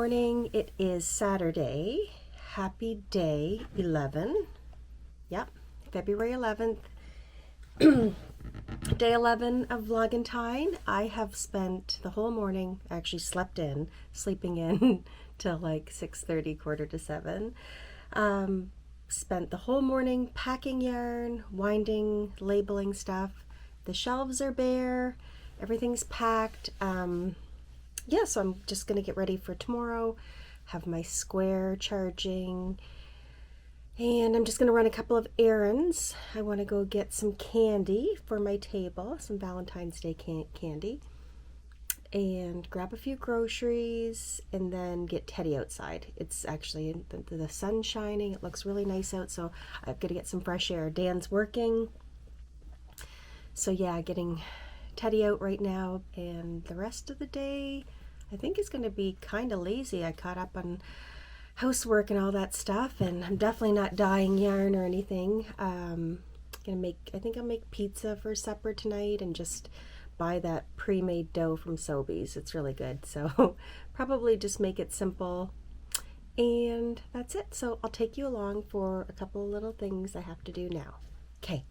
morning. It is Saturday. Happy day 11. Yep, February 11th. Day 11 of Vlogentine. I have spent the whole morning, actually sleeping in till like 6:30, quarter to 7. Spent the whole morning packing yarn, winding, labeling stuff. The shelves are bare. everything's packed. Yeah, so I'm just gonna get ready for tomorrow, have my square charging, and I'm just gonna run a couple of errands. I want to go get some candy for my table, some Valentine's Day candy, and grab a few groceries, and then get Teddy outside. It's actually the sun's shining. It looks really nice out, so I've got to get some fresh air. Dan's working, so yeah, getting Teddy out right now, and the rest of the day I think is going to be kind of lazy. I caught up on housework and all that stuff, and I'm definitely not dyeing yarn or anything. I think I'll make pizza for supper tonight and just buy that pre-made dough from Sobeys. It's really good, so probably just make it simple, and that's it. So I'll take you along for a couple of little things I have to do now. Okay.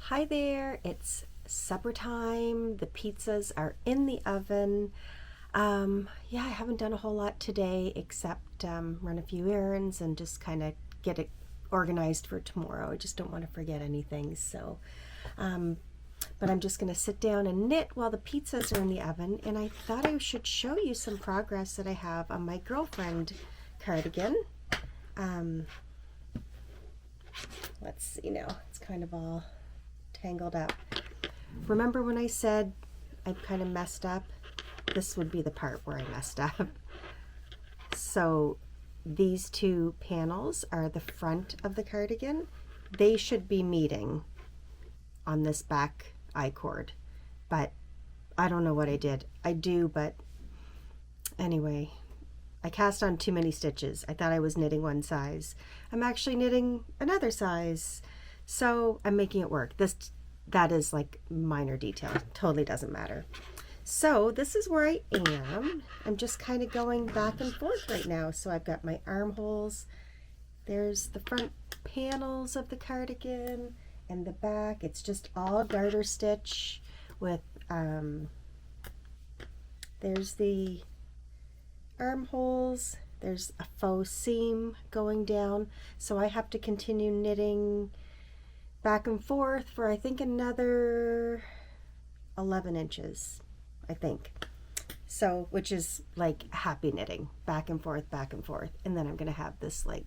Hi there, it's supper time. The pizzas are in the oven. Yeah, I haven't done a whole lot today except run a few errands and just kind of get it organized for tomorrow. I just don't want to forget anything. So, but I'm just going to sit down and knit while the pizzas are in the oven. And I thought I should show you some progress that I have on my girlfriend cardigan. Let's see now. It's kind of all tangled up. Remember when I said I kind of messed up? This would be the part where I messed up. So these two panels are the front of the cardigan. They should be meeting on this back I-cord, but I don't know what I did. I do, but anyway, I cast on too many stitches. I thought I was knitting one size. I'm actually knitting another size. So I'm making it work. That is like minor detail. Totally doesn't matter. So this is where I am. I'm just kind of going back and forth right now. So I've got my armholes. There's the front panels of the cardigan and the back. It's just all garter stitch with, there's the armholes. There's a faux seam going down. So I have to continue knitting back and forth for I think another 11 inches, I think. So, which is like happy knitting, back and forth, and then I'm gonna have this like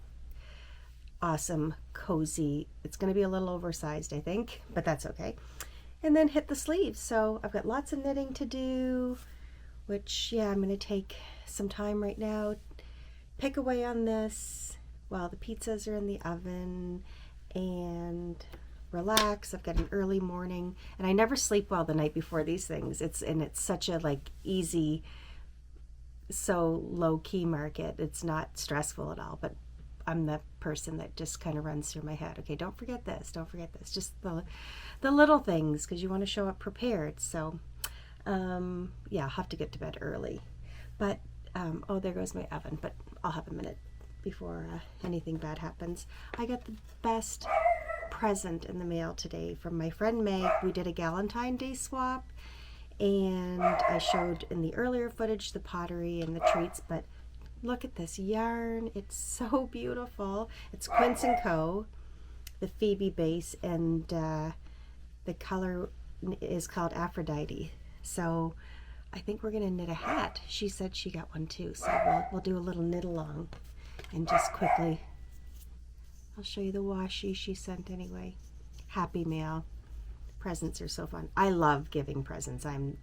awesome cozy, it's gonna be a little oversized I think, but that's okay. And then hit the sleeves. So I've got lots of knitting to do, which yeah, I'm gonna take some time right now, pick away on this while the pizzas are in the oven and relax. I've got an early morning and I never sleep well the night before these things. It's such a like easy, so low-key market. It's not stressful at all, but I'm the person that just kind of runs through my head. Okay, don't forget this, don't forget this. Just the little things, because you want to show up prepared. So yeah, I'll have to get to bed early. But oh, there goes my oven, but I'll have a minute before anything bad happens. I got the best present in the mail today from my friend Meg. We did a Gagetown Day swap, and I showed in the earlier footage the pottery and the treats, but look at this yarn. It's so beautiful. It's Quince & Co., the Phoebe base, and the color is called Aphrodite. So I think we're gonna knit a hat. She said she got one too, so we'll do a little knit along and just quickly, I'll show you the washi she sent anyway. Happy mail. Presents are so fun. I love giving presents. I'm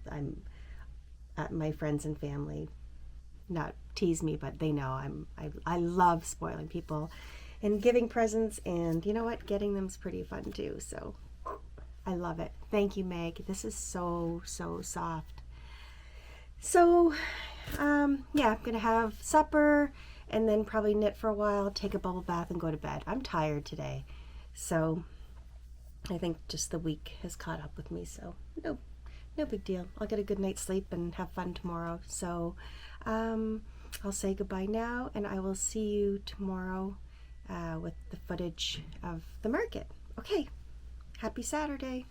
my friends and family not tease me, but they know I love spoiling people and giving presents, and you know what? Getting them's pretty fun too. So I love it. Thank you, Meg. This is so soft. So yeah, I'm gonna have supper and then probably knit for a while, take a bubble bath, and go to bed. I'm tired today, so I think just the week has caught up with me, so no big deal. I'll get a good night's sleep and have fun tomorrow. So I'll say goodbye now, and I will see you tomorrow with the footage of the market. Okay, happy Saturday.